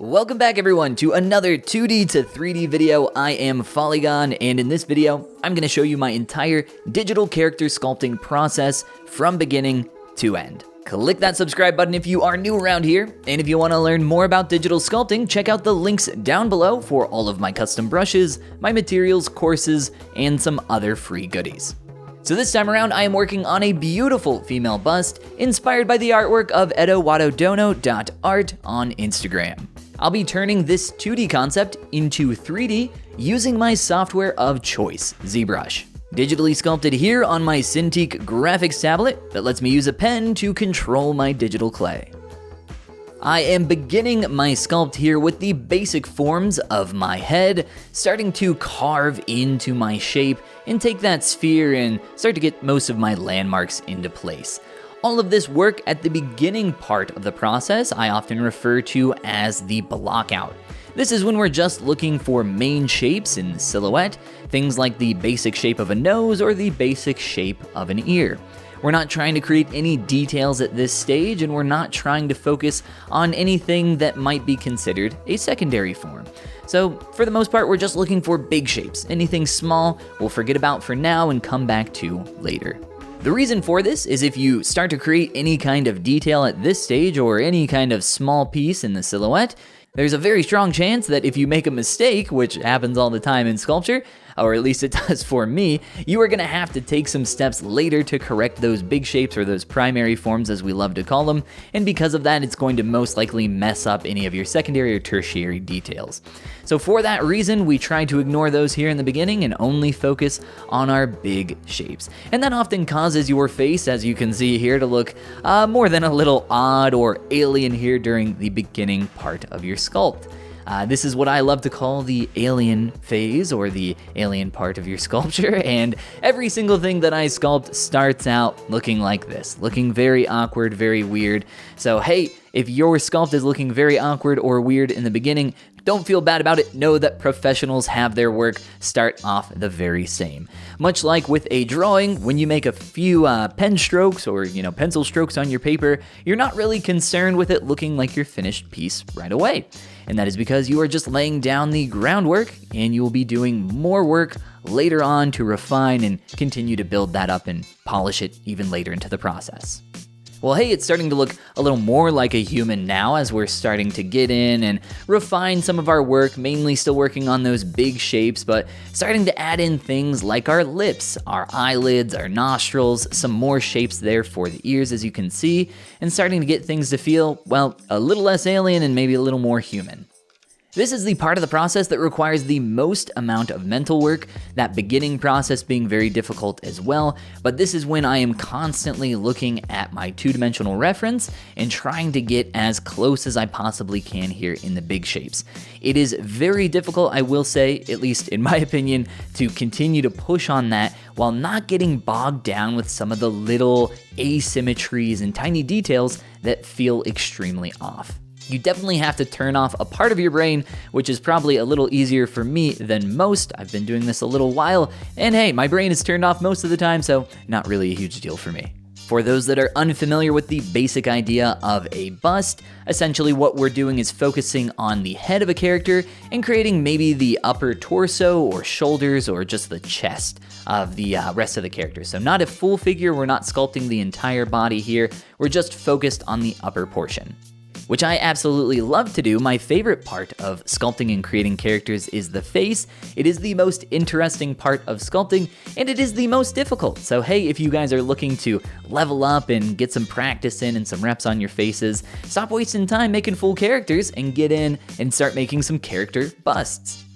Welcome back everyone to another 2D to 3D video. I am Follygon, and in this video, I'm going to show you my entire digital character sculpting process from beginning to end. Click that subscribe button if you are new around here, and if you want to learn more about digital sculpting, check out the links down below for all of my custom brushes, my materials, courses, and some other free goodies. So this time around, I am working on a beautiful female bust inspired by the artwork of edowadodono.art on Instagram. I'll be turning this 2D concept into 3D using my software of choice, ZBrush. Digitally sculpted here on my Cintiq graphics tablet that lets me use a pen to control my digital clay. I am beginning my sculpt here with the basic forms of my head, starting to carve into my shape and take that sphere and start to get most of my landmarks into place. All of this work at the beginning part of the process I often refer to as the blockout. This is when we're just looking for main shapes in the silhouette, things like the basic shape of a nose or the basic shape of an ear. We're not trying to create any details at this stage, and we're not trying to focus on anything that might be considered a secondary form. So for the most part, we're just looking for big shapes. Anything small, we'll forget about for now and come back to later. The reason for this is if you start to create any kind of detail at this stage or any kind of small piece in the silhouette, there's a very strong chance that if you make a mistake, which happens all the time in sculpture, or at least it does for me, you are going to have to take some steps later to correct those big shapes or those primary forms as we love to call them, and because of that, it's going to most likely mess up any of your secondary or tertiary details. So for that reason, we try to ignore those here in the beginning and only focus on our big shapes. And that often causes your face, as you can see here, to look more than a little odd or alien here during the beginning part of your sculpt. This is what I love to call the alien phase, or the alien part of your sculpture, and every single thing that I sculpt starts out looking like this, looking very awkward, very weird. So hey, if your sculpt is looking very awkward or weird in the beginning, don't feel bad about it. Know that professionals have their work start off the very same. Much like with a drawing, when you make a few pen strokes or pencil strokes on your paper, you're not really concerned with it looking like your finished piece right away. And that is because you are just laying down the groundwork, and you will be doing more work later on to refine and continue to build that up and polish it even later into the process. Well, hey, it's starting to look a little more like a human now as we're starting to get in and refine some of our work, mainly still working on those big shapes, but starting to add in things like our lips, our eyelids, our nostrils, some more shapes there for the ears, as you can see, and starting to get things to feel, well, a little less alien and maybe a little more human. This is the part of the process that requires the most amount of mental work, that beginning process being very difficult as well, but this is when I am constantly looking at my two-dimensional reference and trying to get as close as I possibly can here in the big shapes. It is very difficult, I will say, at least in my opinion, to continue to push on that while not getting bogged down with some of the little asymmetries and tiny details that feel extremely off. You definitely have to turn off a part of your brain, which is probably a little easier for me than most. I've been doing this a little while, and hey, my brain is turned off most of the time, so not really a huge deal for me. For those that are unfamiliar with the basic idea of a bust, essentially what we're doing is focusing on the head of a character and creating maybe the upper torso or shoulders or just the chest of the rest of the character. So not a full figure, we're not sculpting the entire body here, we're just focused on the upper portion, which I absolutely love to do. My favorite part of sculpting and creating characters is the face. It is the most interesting part of sculpting, and it is the most difficult. So hey, if you guys are looking to level up and get some practice in and some reps on your faces, stop wasting time making full characters and get in and start making some character busts.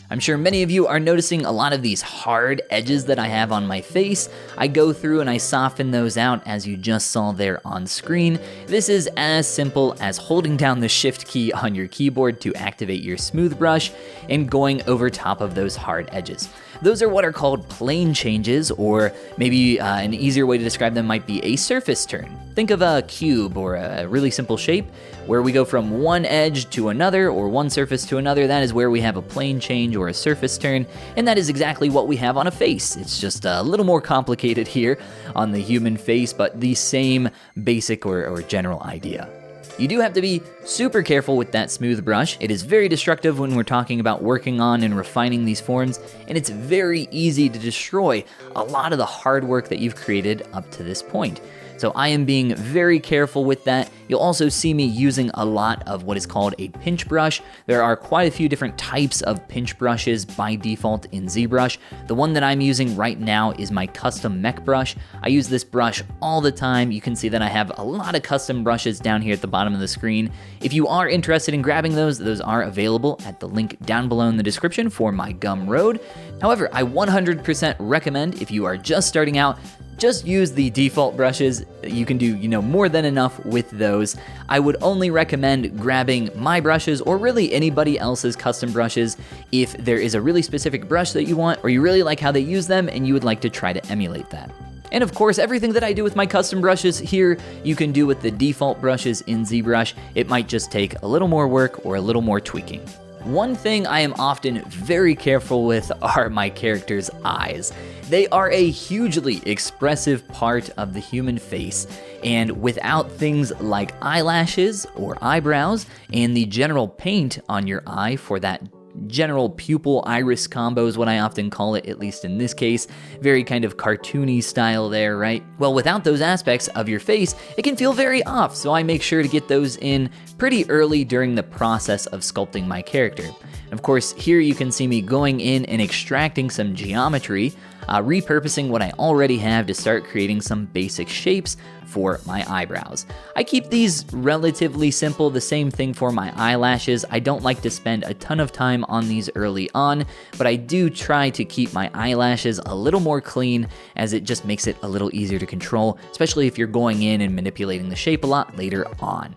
I'm sure many of you are noticing a lot of these hard edges that I have on my face. I go through and I soften those out, as you just saw there on screen. This is as simple as holding down the shift key on your keyboard to activate your smooth brush and going over top of those hard edges. Those are what are called plane changes, or maybe an easier way to describe them might be a surface turn. Think of a cube or a really simple shape where we go from one edge to another or one surface to another. That is where we have a plane change or a surface turn, and that is exactly what we have on a face. It's just a little more complicated here on the human face, but the same basic or general idea. You do have to be super careful with that smooth brush. It is very destructive when we're talking about working on and refining these forms, and it's very easy to destroy a lot of the hard work that you've created up to this point. So I am being very careful with that. You'll also see me using a lot of what is called a pinch brush. There are quite a few different types of pinch brushes by default in ZBrush. The one that I'm using right now is my custom mech brush. I use this brush all the time. You can see that I have a lot of custom brushes down here at the bottom of the screen. If you are interested in grabbing those are available at the link down below in the description for my Gumroad. However, I 100% recommend if you are just starting out, just use the default brushes. You can do, more than enough with those. I would only recommend grabbing my brushes or really anybody else's custom brushes if there is a really specific brush that you want or you really like how they use them and you would like to try to emulate that. And of course, everything that I do with my custom brushes here, you can do with the default brushes in ZBrush. It might just take a little more work or a little more tweaking. One thing I am often very careful with are my character's eyes. They are a hugely expressive part of the human face, and without things like eyelashes or eyebrows and the general paint on your eye for that general pupil iris combo is what I often call it, at least in this case. Very kind of cartoony style there, right? Well, without those aspects of your face, it can feel very off, so I make sure to get those in pretty early during the process of sculpting my character. And of course, here you can see me going in and extracting some geometry, repurposing what I already have to start creating some basic shapes for my eyebrows. I keep these relatively simple, the same thing for my eyelashes. I don't like to spend a ton of time on these early on, but I do try to keep my eyelashes a little more clean as it just makes it a little easier to control, especially if you're going in and manipulating the shape a lot later on.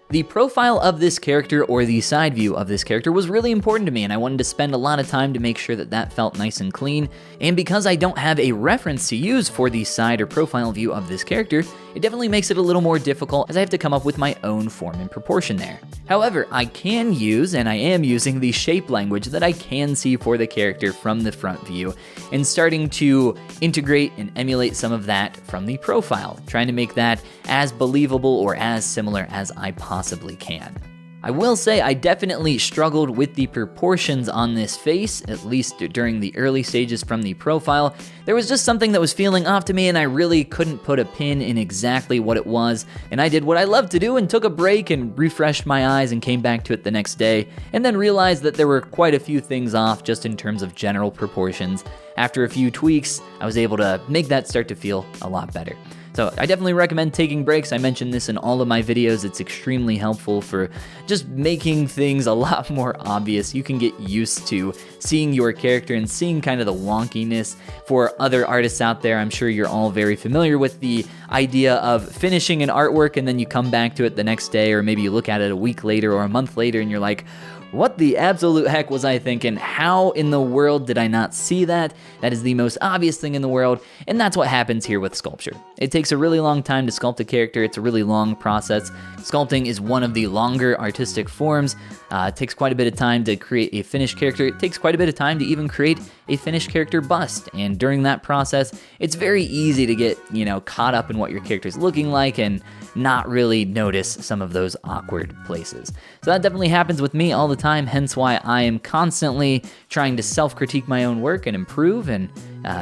The profile of this character, or the side view of this character, was really important to me, and I wanted to spend a lot of time to make sure that that felt nice and clean. And because I don't have a reference to use for the side or profile view of this character, it definitely makes it a little more difficult as I have to come up with my own form and proportion there. However, I can use, and I am using, the shape language that I can see for the character from the front view, and starting to integrate and emulate some of that from the profile, trying to make that as believable or as similar as I possibly can. I will say I definitely struggled with the proportions on this face, at least during the early stages from the profile. There was just something that was feeling off to me and I really couldn't put a pin in exactly what it was, and I did what I love to do and took a break and refreshed my eyes and came back to it the next day, and then realized that there were quite a few things off just in terms of general proportions. After a few tweaks, I was able to make that start to feel a lot better. So I definitely recommend taking breaks. I mentioned this in all of my videos. It's extremely helpful for just making things a lot more obvious. You can get used to seeing your character and seeing kind of the wonkiness. For other artists out there, I'm sure you're all very familiar with the idea of finishing an artwork and then you come back to it the next day, or maybe you look at it a week later or a month later and you're like, what the absolute heck was I thinking? How in the world did I not see that? That is the most obvious thing in the world, and that's what happens here with sculpture. It takes a really long time to sculpt a character. It's a really long process. Sculpting is one of the longer artistic forms. It takes quite a bit of time to create a finished character. It takes quite a bit of time to even create a finished character bust, and during that process, it's very easy to get, caught up in what your character's looking like and not really notice some of those awkward places. So that definitely happens with me all the time, hence why I am constantly trying to self-critique my own work and improve and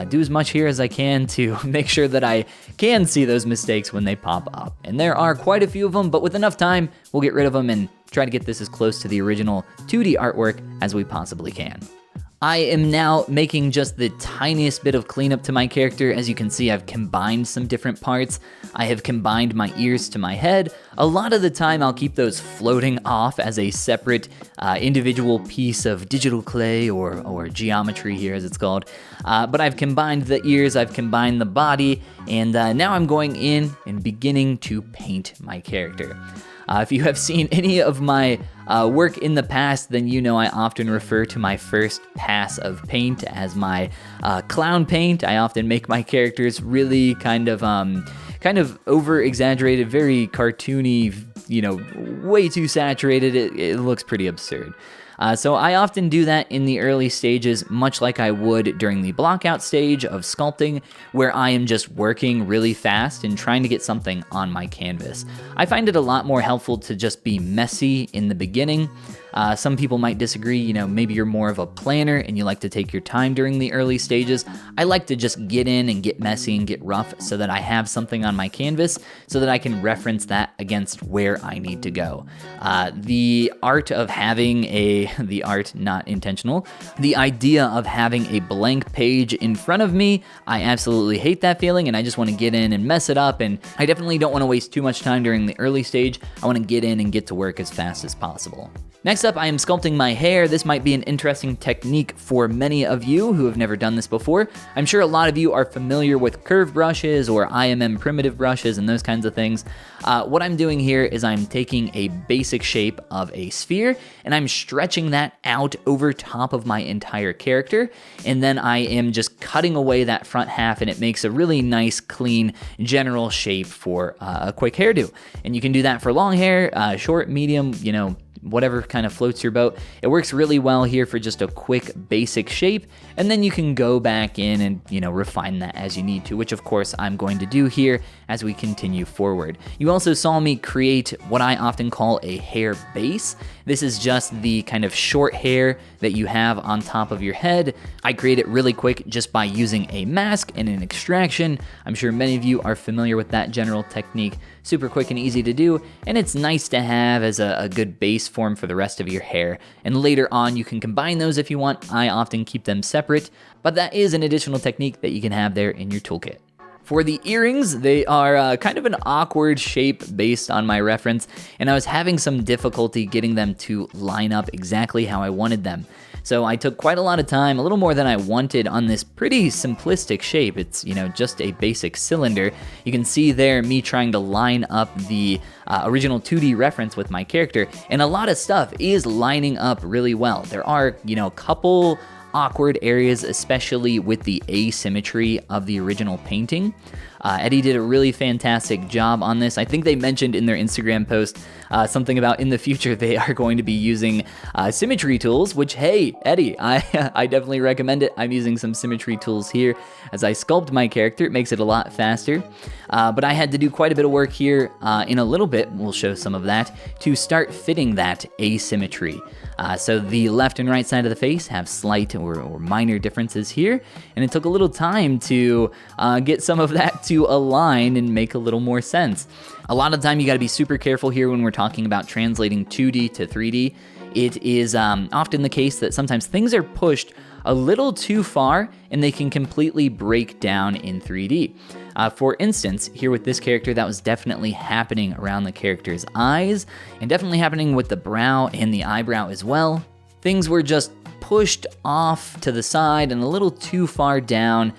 do as much here as I can to make sure that I can see those mistakes when they pop up. And there are quite a few of them, but with enough time, we'll get rid of them and try to get this as close to the original 2D artwork as we possibly can. I am now making just the tiniest bit of cleanup to my character. As you can see, I've combined some different parts. I have combined my ears to my head. A lot of the time, I'll keep those floating off as a separate individual piece of digital clay or geometry here, as it's called. But I've combined the ears, I've combined the body, and now I'm going in and beginning to paint my character. If you have seen any of my work in the past, then you know I often refer to my first pass of paint as my clown paint. I often make my characters really kind of over-exaggerated, very cartoony, way too saturated. It looks pretty absurd. So I often do that in the early stages, much like I would during the blockout stage of sculpting, where I am just working really fast and trying to get something on my canvas. I find it a lot more helpful to just be messy in the beginning. Some people might disagree, maybe you're more of a planner and you like to take your time during the early stages. I like to just get in and get messy and get rough so that I have something on my canvas so that I can reference that against where I need to go. The idea of having a blank page in front of me, I absolutely hate that feeling and I just want to get in and mess it up, and I definitely don't want to waste too much time during the early stage. I want to get in and get to work as fast as possible. Next up, I am sculpting my hair. This might be an interesting technique for many of you who have never done this before. I'm sure a lot of you are familiar with curve brushes or IMM primitive brushes and those kinds of things. What I'm doing here is I'm taking a basic shape of a sphere and I'm stretching that out over top of my entire character, and then I am just cutting away that front half, and it makes a really nice, clean, general shape for a quick hairdo. And you can do that for long hair, short, medium, whatever kind of floats your boat. It works really well here for just a quick basic shape, and then you can go back in and refine that as you need to, which of course I'm going to do here as we continue forward. You also saw me create what I often call a hair base. This is just the kind of short hair that you have on top of your head. I create it really quick just by using a mask and an extraction. I'm sure many of you are familiar with that general technique. Super quick and easy to do, and it's nice to have as a good base form for the rest of your hair. And later on, you can combine those if you want. I often keep them separate, but that is an additional technique that you can have there in your toolkit. For the earrings, they are kind of an awkward shape based on my reference, and I was having some difficulty getting them to line up exactly how I wanted them. So I took quite a lot of time, a little more than I wanted, on this pretty simplistic shape. It's, just a basic cylinder. You can see there me trying to line up the original 2D reference with my character, and a lot of stuff is lining up really well. There are, a couple awkward areas, especially with the asymmetry of the original painting. Eddie did a really fantastic job on this. I think they mentioned in their Instagram post something about in the future they are going to be using symmetry tools, which, hey, Eddie, I definitely recommend it. I'm using some symmetry tools here as I sculpt my character. It makes it a lot faster. But I had to do quite a bit of work here in a little bit, we'll show some of that, to start fitting that asymmetry. So the left and right side of the face have slight or minor differences here, and it took a little time to get some of that to align and make a little more sense. A lot of the time you gotta be super careful here when we're talking about translating 2D to 3D. It is often the case that sometimes things are pushed a little too far and they can completely break down in 3D. For instance, here with this character, that was definitely happening around the character's eyes, and definitely happening with the brow and the eyebrow as well. Things were just pushed off to the side and a little too far down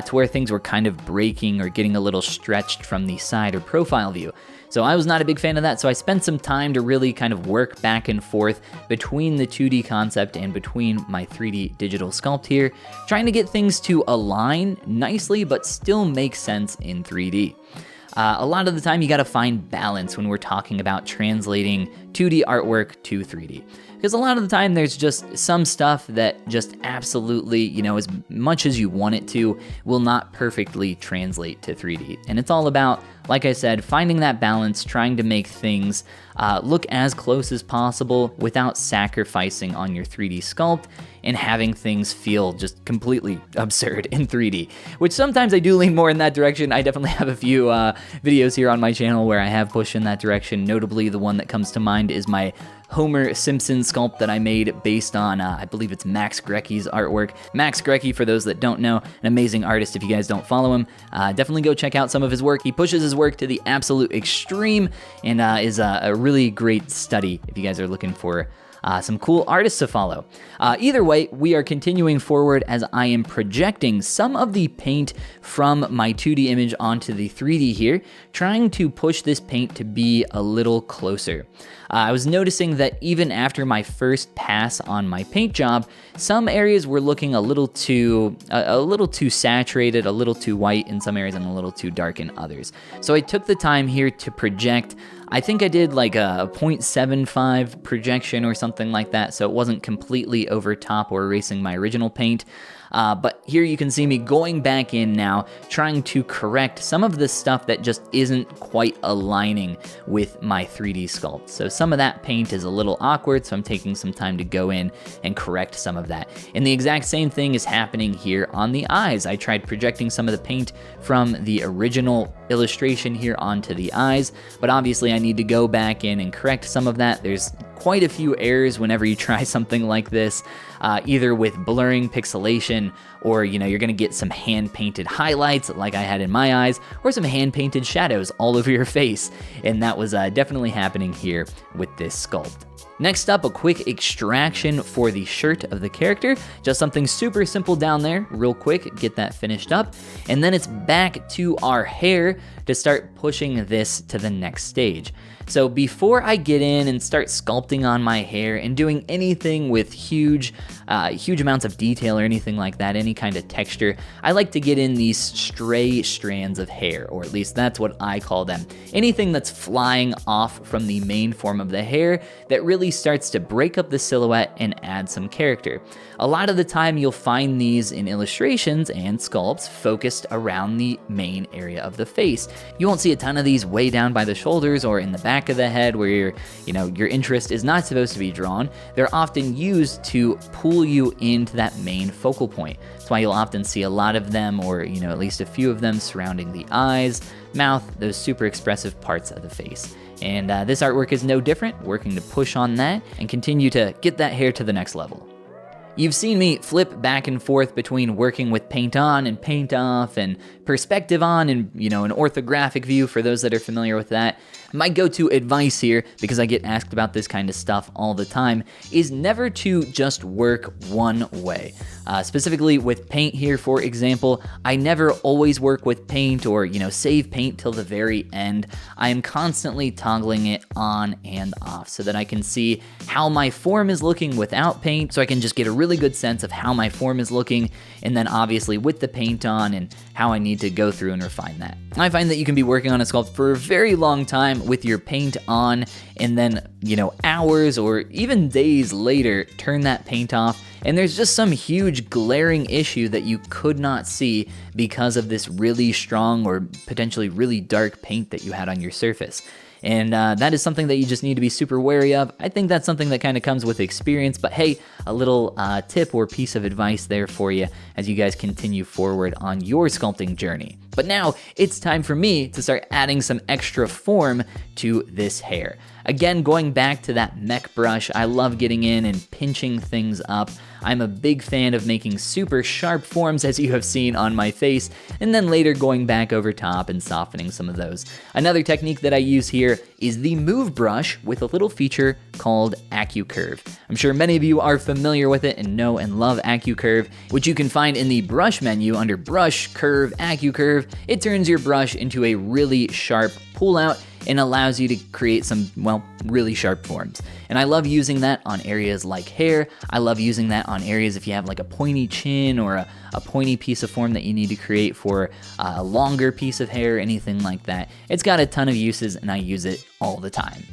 to where things were kind of breaking or getting a little stretched from the side or profile view. So I was not a big fan of that, so I spent some time to really kind of work back and forth between the 2D concept and between my 3D digital sculpt here, trying to get things to align nicely but still make sense in 3D. A lot of the time you gotta find balance when we're talking about translating 2D artwork to 3D. Because a lot of the time there's just some stuff that just absolutely, as much as you want it to, will not perfectly translate to 3D. And it's all about, like I said, finding that balance, trying to make things look as close as possible without sacrificing on your 3D sculpt and having things feel just completely absurd in 3D, which sometimes I do lean more in that direction. I definitely have a few videos here on my channel where I have pushed in that direction. Notably, the one that comes to mind is my Homer Simpson sculpt that I made based on, I believe it's Max Grecky's artwork. Max Grecky, for those that don't know, an amazing artist if you guys don't follow him. Definitely go check out some of his work. He pushes his work to the absolute extreme and is a really great study if you guys are looking for some cool artists to follow. Either way, we are continuing forward as I am projecting some of the paint from my 2D image onto the 3D here, trying to push this paint to be a little closer. I was noticing that even after my first pass on my paint job, some areas were looking a little too saturated, a little too white in some areas, and a little too dark in others. So I took the time here to project I think I did like a 0.75 projection or something like that, so it wasn't completely over top or erasing my original paint. But here you can see me going back in now, trying to correct some of the stuff that just isn't quite aligning with my 3D sculpt. So some of that paint is a little awkward, so I'm taking some time to go in and correct some of that. And the exact same thing is happening here on the eyes. I tried projecting some of the paint from the original illustration here onto the eyes, but obviously I need to go back in and correct some of that. There's quite a few errors whenever you try something like this, either with blurring, pixelation, or you're gonna get some hand-painted highlights like I had in my eyes, or some hand-painted shadows all over your face, and that was definitely happening here with this sculpt. Next up, a quick extraction for the shirt of the character. Just something super simple down there, real quick, get that finished up. And then it's back to our hair to start pushing this to the next stage. So before I get in and start sculpting on my hair and doing anything with huge amounts of detail or anything like that, any kind of texture, I like to get in these stray strands of hair, or at least that's what I call them. Anything that's flying off from the main form of the hair that really starts to break up the silhouette and add some character. A lot of the time you'll find these in illustrations and sculpts focused around the main area of the face. You won't see a ton of these way down by the shoulders or in the back of the head where your interest is not supposed to be drawn. They're often used to pull you into that main focal point. That's why you'll often see a lot of them, or at least a few of them, surrounding the eyes, mouth, those super expressive parts of the face. And this artwork is no different, working to push on that and continue to get that hair to the next level. You've seen me flip back and forth between working with paint on and paint off and perspective on and, an orthographic view for those that are familiar with that. My go-to advice here, because I get asked about this kind of stuff all the time, is never to just work one way. Specifically with paint here, for example, I never always work with paint or, save paint till the very end. I am constantly toggling it on and off so that I can see how my form is looking without paint, so I can just get a really good sense of how my form is looking, and then obviously with the paint on and how I need to go through and refine that. I find that you can be working on a sculpt for a very long time with your paint on, and then, hours or even days later, turn that paint off, and there's just some huge glaring issue that you could not see because of this really strong or potentially really dark paint that you had on your surface. And that is something that you just need to be super wary of. I think that's something that kind of comes with experience, but hey, a little tip or piece of advice there for you as you guys continue forward on your sculpting journey. But now it's time for me to start adding some extra form to this hair. Again, going back to that mech brush, I love getting in and pinching things up. I'm a big fan of making super sharp forms, as you have seen on my face, and then later going back over top and softening some of those. Another technique that I use here is the move brush with a little feature called AccuCurve. I'm sure many of you are familiar with it and know and love AccuCurve, which you can find in the brush menu under Brush, Curve, AccuCurve. It turns your brush into a really sharp pull-out and allows you to create some, really sharp forms. And I love using that on areas like hair. I love using that on areas if you have like a pointy chin or a pointy piece of form that you need to create for a longer piece of hair, anything like that. It's got a ton of uses and I use it all the time.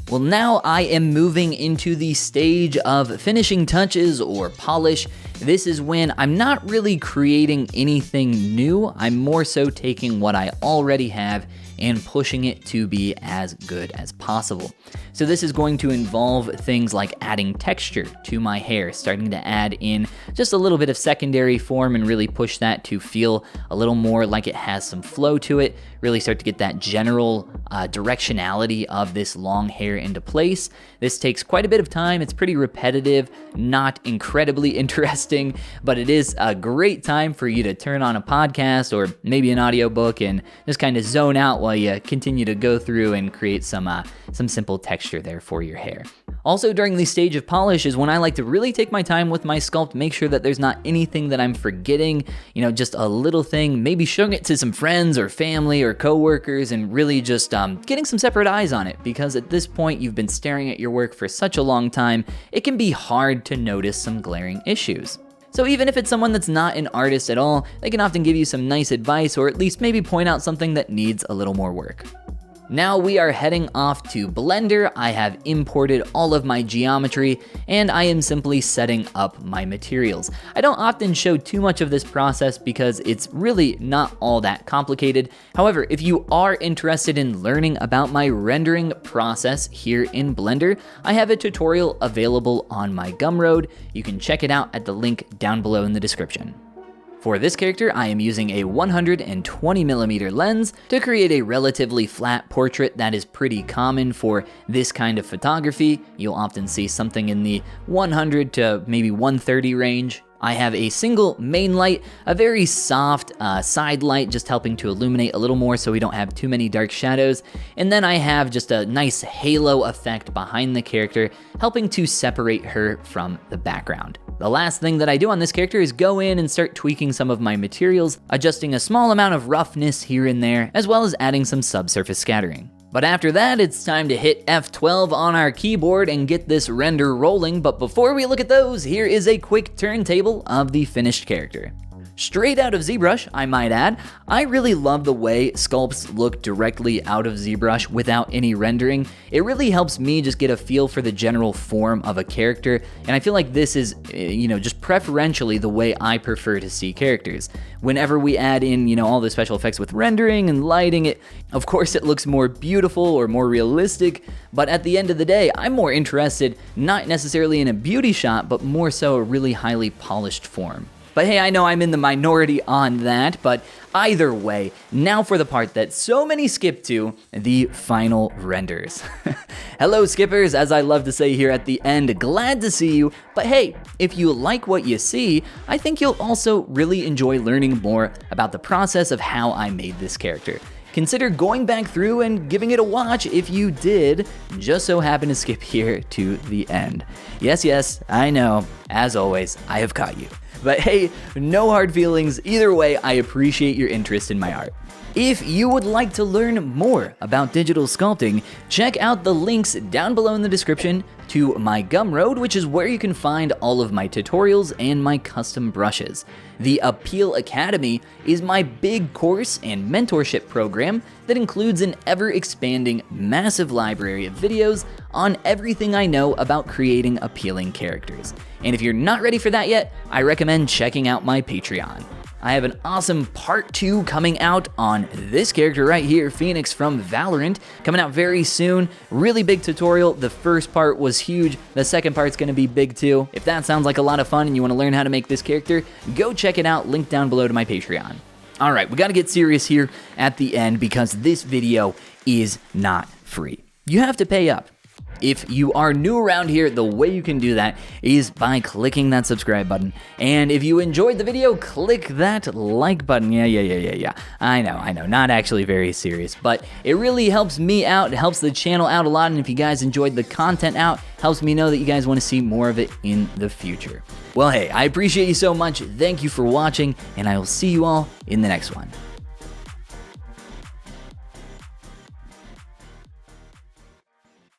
Well, now I am moving into the stage of finishing touches or polish. This is when I'm not really creating anything new. I'm more so taking what I already have and pushing it to be as good as possible. So this is going to involve things like adding texture to my hair, starting to add in just a little bit of secondary form and really push that to feel a little more like it has some flow to it, really start to get that general directionality of this long hair into place. This takes quite a bit of time. It's pretty repetitive, not incredibly interesting, but it is a great time for you to turn on a podcast or maybe an audiobook and just kind of zone out while you continue to go through and create some simple texture there for your hair. Also, during the stage of polish is when I like to really take my time with my sculpt, make sure that there's not anything that I'm forgetting, just a little thing, maybe showing it to some friends or family or coworkers and really just getting some separate eyes on it, because at this point you've been staring at your work for such a long time, it can be hard to notice some glaring issues. So even if it's someone that's not an artist at all, they can often give you some nice advice or at least maybe point out something that needs a little more work. Now we are heading off to Blender. I have imported all of my geometry and I am simply setting up my materials. I don't often show too much of this process because it's really not all that complicated. However, if you are interested in learning about my rendering process here in Blender, I have a tutorial available on my Gumroad. You can check it out at the link down below in the description. For this character, I am using a 120mm lens to create a relatively flat portrait that is pretty common for this kind of photography. You'll often see something in the 100 to maybe 130 range. I have a single main light, a very soft side light, just helping to illuminate a little more so we don't have too many dark shadows. And then I have just a nice halo effect behind the character, helping to separate her from the background. The last thing that I do on this character is go in and start tweaking some of my materials, adjusting a small amount of roughness here and there, as well as adding some subsurface scattering. But after that, it's time to hit F12 on our keyboard and get this render rolling. But before we look at those, here is a quick turntable of the finished character. Straight out of ZBrush, I might add. I really love the way sculpts look directly out of ZBrush without any rendering. It really helps me just get a feel for the general form of a character, and I feel like this is, just preferentially the way I prefer to see characters. Whenever we add in, all the special effects with rendering and lighting, of course it looks more beautiful or more realistic, but at the end of the day, I'm more interested not necessarily in a beauty shot, but more so a really highly polished form. But hey, I know I'm in the minority on that, but either way, now for the part that so many skip to, the final renders. Hello skippers, as I love to say here at the end, glad to see you, but hey, if you like what you see, I think you'll also really enjoy learning more about the process of how I made this character. Consider going back through and giving it a watch if you did just so happen to skip here to the end. Yes, I know, as always, I have caught you. But hey, no hard feelings. Either way, I appreciate your interest in my art. If you would like to learn more about digital sculpting, check out the links down below in the description to my Gumroad, which is where you can find all of my tutorials and my custom brushes. The Appeal Academy is my big course and mentorship program that includes an ever-expanding, massive library of videos on everything I know about creating appealing characters. And if you're not ready for that yet, I recommend checking out my Patreon. I have an awesome part 2 coming out on this character right here, Phoenix from Valorant, coming out very soon. Really big tutorial. The first part was huge. The second part's gonna be big too. If that sounds like a lot of fun and you wanna learn how to make this character, go check it out, link down below to my Patreon. All right, we gotta get serious here at the end because this video is not free. You have to pay up. If you are new around here, the way you can do that is by clicking that subscribe button. And if you enjoyed the video, click that like button. Yeah. I know, not actually very serious, but it really helps me out. It helps the channel out a lot. And if you guys enjoyed the content out, helps me know that you guys want to see more of it in the future. Well, hey, I appreciate you so much. Thank you for watching, and I will see you all in the next one.